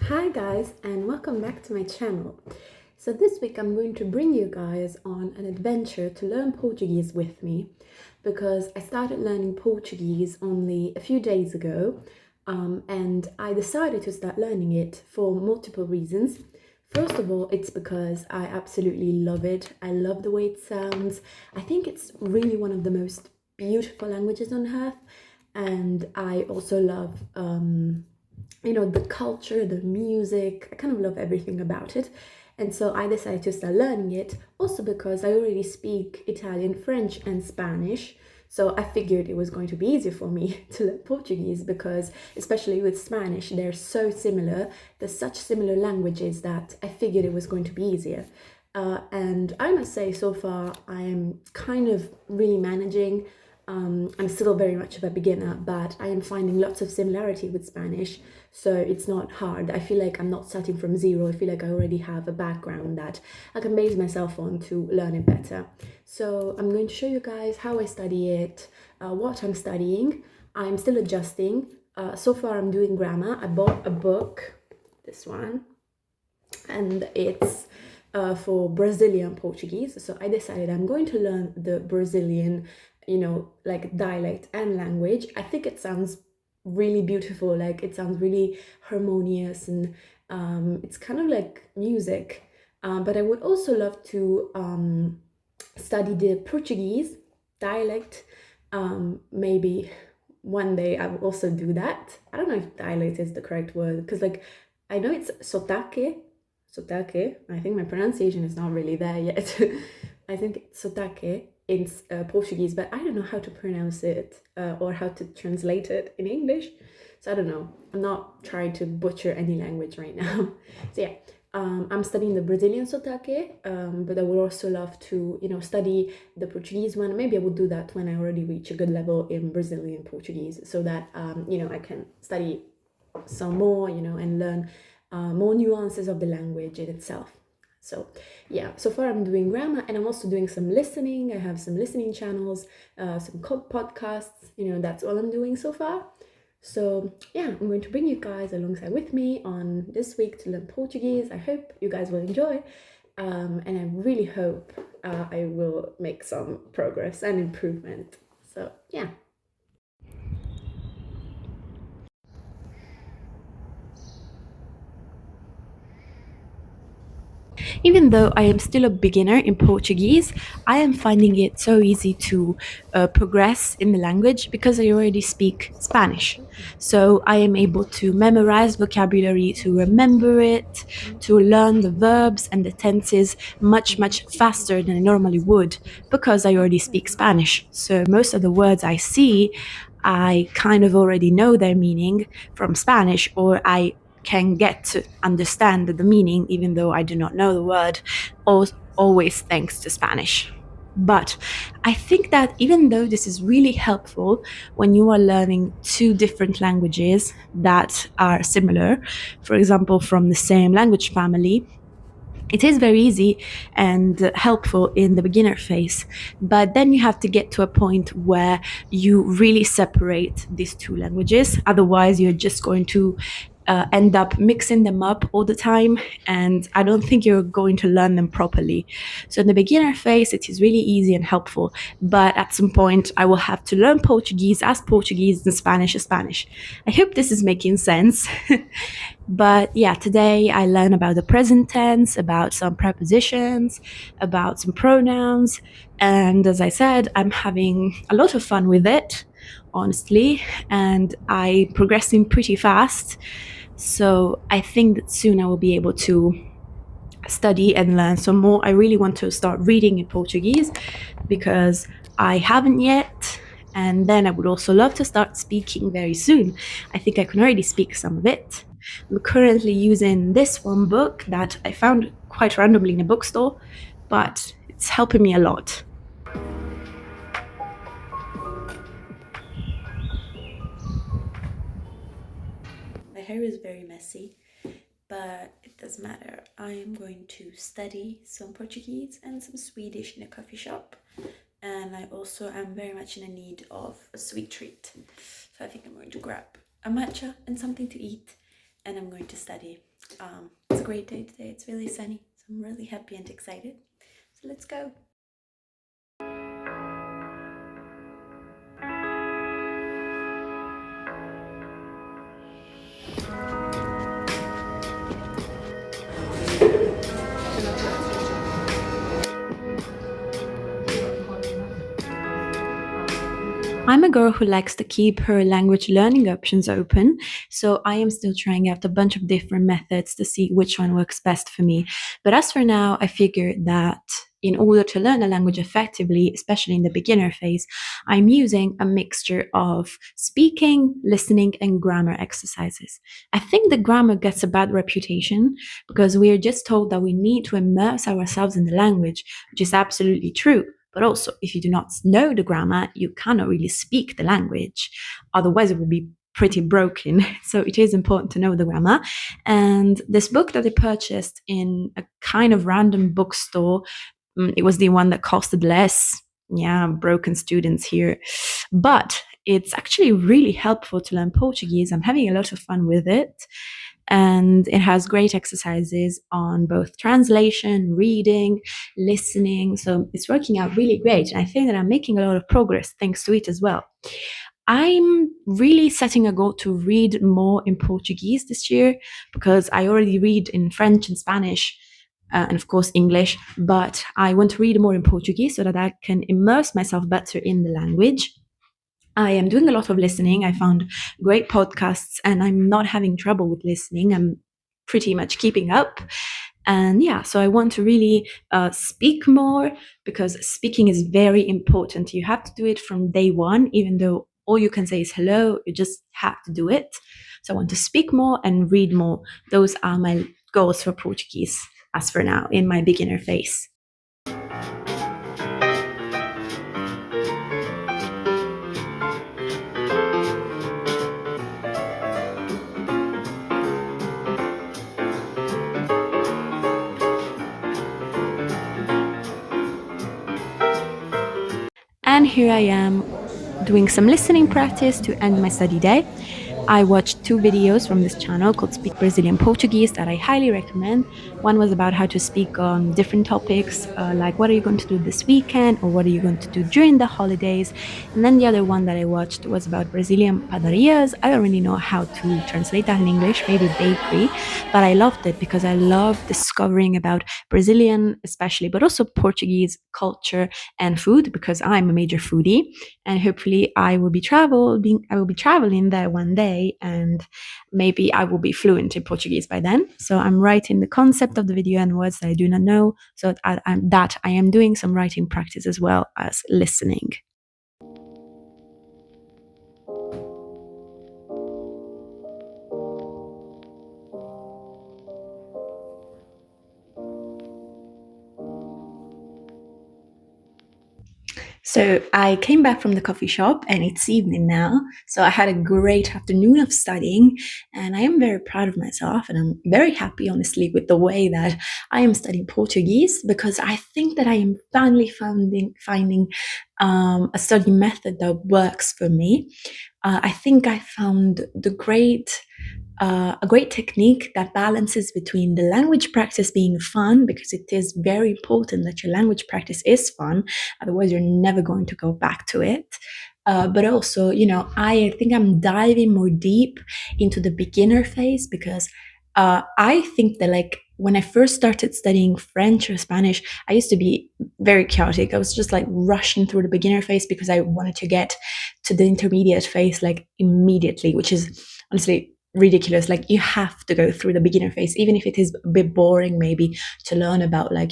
Hi guys, and welcome back to my channel. So this week I'm going to bring you guys on an adventure to learn Portuguese with me because I started learning Portuguese only a few days ago, and I decided to start learning it for multiple reasons. First of all, it's because I absolutely love it. I love the way it sounds. I think it's really one of the most beautiful languages on earth, and I also love the culture, the music. I kind of love everything about it. And so I decided to start learning it also because I already speak Italian, French, and Spanish. So I figured it was going to be easier for me to learn Portuguese because, especially with Spanish, they're so similar. They're such similar languages that I figured it was going to be easier. And I must say, so far, I am kind of really managing. I'm still very much of a beginner, but I am finding lots of similarity with Spanish, so it's not hard. I feel like I'm not starting from zero. I feel like I already have a background that I can base myself on to learn it better. So I'm going to show you guys how I study it, what I'm studying. I'm still adjusting. So far, I'm doing grammar. I bought a book, this one, and it's for Brazilian Portuguese. So I decided I'm going to learn the Brazilian, like dialect and language. I think it sounds really beautiful, like it sounds really harmonious, and it's kind of like music. But I would also love to study the Portuguese dialect. Maybe one day I will also do that. I don't know if dialect is the correct word because, like, I know it's sotaque, sotaque. I think my pronunciation is not really there yet. I think it's sotaque in Portuguese, but I don't know how to pronounce it or how to translate it in English. So I don't know. I'm not trying to butcher any language right now. So yeah, I'm studying the Brazilian sotaque, but I would also love to, study the Portuguese one. Maybe I would do that when I already reach a good level in Brazilian Portuguese, so that I can study some more, and learn more nuances of the language in itself. So yeah, so far I'm doing grammar, and I'm also doing some listening. I have some listening channels, some podcasts. That's all I'm doing so far. So yeah, I'm going to bring you guys alongside with me on this week to learn Portuguese. I hope you guys will enjoy, and I really hope I will make some progress and improvement. So yeah. Even though I am still a beginner in Portuguese, I am finding it so easy to progress in the language because I already speak Spanish. So I am able to memorize vocabulary, to remember it, to learn the verbs and the tenses much, much faster than I normally would because I already speak Spanish. So most of the words I see, I kind of already know their meaning from Spanish, or I can get to understand the meaning, even though I do not know the word, always thanks to Spanish. But I think that even though this is really helpful when you are learning two different languages that are similar, for example, from the same language family, it is very easy and helpful in the beginner phase, but then you have to get to a point where you really separate these two languages. Otherwise, you're just going to end up mixing them up all the time, and I don't think you're going to learn them properly. So, in the beginner phase, it is really easy and helpful, but at some point, I will have to learn Portuguese as Portuguese and Spanish as Spanish. I hope this is making sense. But yeah, today I learned about the present tense, about some prepositions, about some pronouns. And as I said, I'm having a lot of fun with it, honestly, and I'm progressing pretty fast. So I think that soon I will be able to study and learn some more. I really want to start reading in Portuguese because I haven't yet. And then I would also love to start speaking very soon. I think I can already speak some of it. I'm currently using this one book that I found quite randomly in a bookstore, but it's helping me a lot. My hair is very messy, but it doesn't matter. I am going to study some Portuguese and some Swedish in a coffee shop. And I also am very much in a need of a sweet treat. So I think I'm going to grab a matcha and something to eat. and I'm going to study. It's a great day today. It's really sunny, so I'm really happy and excited. So let's go. I'm a girl who likes to keep her language learning options open, so I am still trying out a bunch of different methods to see which one works best for me. But as for now, I figured that in order to learn a language effectively, especially in the beginner phase, I'm using a mixture of speaking, listening, and grammar exercises. I think the grammar gets a bad reputation because we are just told that we need to immerse ourselves in the language, which is absolutely true. But also, if you do not know the grammar, you cannot really speak the language. Otherwise, it will be pretty broken. So it is important to know the grammar. And this book that I purchased in a kind of random bookstore, it was the one that costed less. Yeah, broken students here. But it's actually really helpful to learn Portuguese. I'm having a lot of fun with it. And it has great exercises on both translation, reading, listening. So it's working out really great. And I think that I'm making a lot of progress thanks to it as well. I'm really setting a goal to read more in Portuguese this year because I already read in French and Spanish. And of course, English, but I want to read more in Portuguese so that I can immerse myself better in the language. I am doing a lot of listening. I found great podcasts and I'm not having trouble with listening. I'm pretty much keeping up. And yeah, so I want to really speak more because speaking is very important. You have to do it from day one, even though all you can say is hello, you just have to do it. So I want to speak more and read more. Those are my goals for Portuguese as for now in my beginner phase. And here I am doing some listening practice to end my study day. I watched two videos from this channel called Speak Brazilian Portuguese that I highly recommend. One was about how to speak on different topics, like what are you going to do this weekend or what are you going to do during the holidays. And then the other one that I watched was about Brazilian padarias. I don't really know how to translate that in English, maybe bakery, but I loved it because I love discovering about Brazilian, especially, but also Portuguese culture and food because I'm a major foodie, and hopefully I will be traveling there one day, and maybe I will be fluent in Portuguese by then. So I'm writing the concept of the video and words that I do not know, so that I am doing some writing practice as well as listening. So I came back from the coffee shop and it's evening now. So I had a great afternoon of studying and I am very proud of myself and I'm very happy, honestly, with the way that I am studying Portuguese because I think that I am finally finding a study method that works for me. I think I found a great technique that balances between the language practice being fun, because it is very important that your language practice is fun, otherwise you're never going to go back to it. But also, I think I'm diving more deep into the beginner phase because I think that like when I first started studying French or Spanish, I used to be very chaotic. I was just like rushing through the beginner phase because I wanted to get to the intermediate phase like immediately, which is honestly ridiculous. Like you have to go through the beginner phase, even if it is a bit boring maybe to learn about like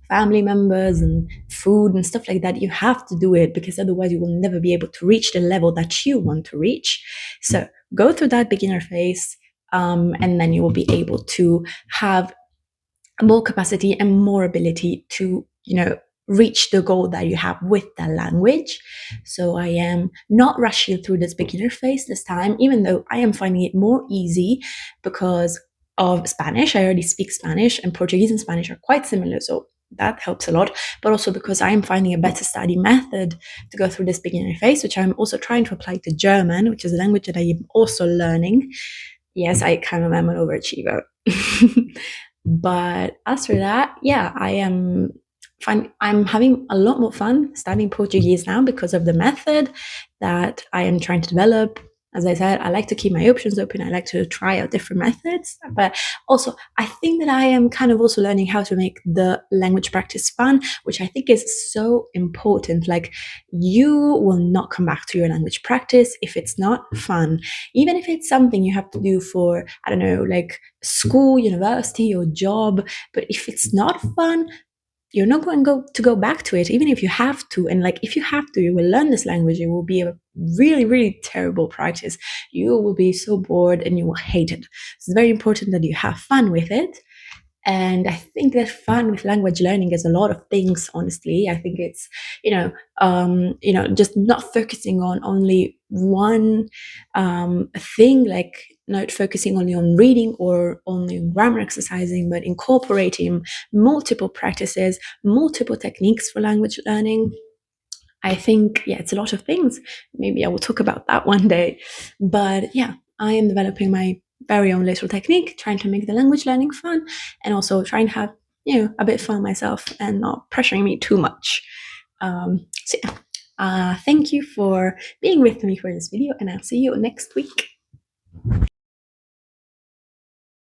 family members and food and stuff like that. You have to do it because otherwise you will never be able to reach the level that you want to reach. So go through that beginner phase, and then you will be able to have more capacity and more ability to reach the goal that you have with that language. So I am not rushing through this beginner phase this time, even though I am finding it more easy because of Spanish. I already speak Spanish, and Portuguese and Spanish are quite similar, so that helps a lot. But also because I am finding a better study method to go through this beginner phase, which I'm also trying to apply to German, which is a language that I am also learning. yes, I kind of am an overachiever. But as for that, yeah, I am fine. I'm having a lot more fun studying Portuguese now because of the method that I am trying to develop. As I said, I like to keep my options open. I like to try out different methods. But also, I think that I am kind of also learning how to make the language practice fun, which I think is so important. Like, you will not come back to your language practice if it's not fun, even if it's something you have to do for, I don't know, like school, university, or job. But if it's not fun, you're not going to go back to it, even if you have to. And like, if you have to, you will learn this language. It will be a really, really terrible practice. You will be so bored and you will hate it. It's very important that you have fun with it. And I think that fun with language learning is a lot of things. Honestly, I think it's, just not focusing on only one thing, like not focusing only on reading or only on grammar exercising, but incorporating multiple practices, multiple techniques for language learning. I think, yeah, it's a lot of things. Maybe I will talk about that one day. But yeah, I am developing my very own little technique, trying to make the language learning fun and also trying to have, a bit of fun myself and not pressuring me too much. So yeah, thank you for being with me for this video, and I'll see you next week.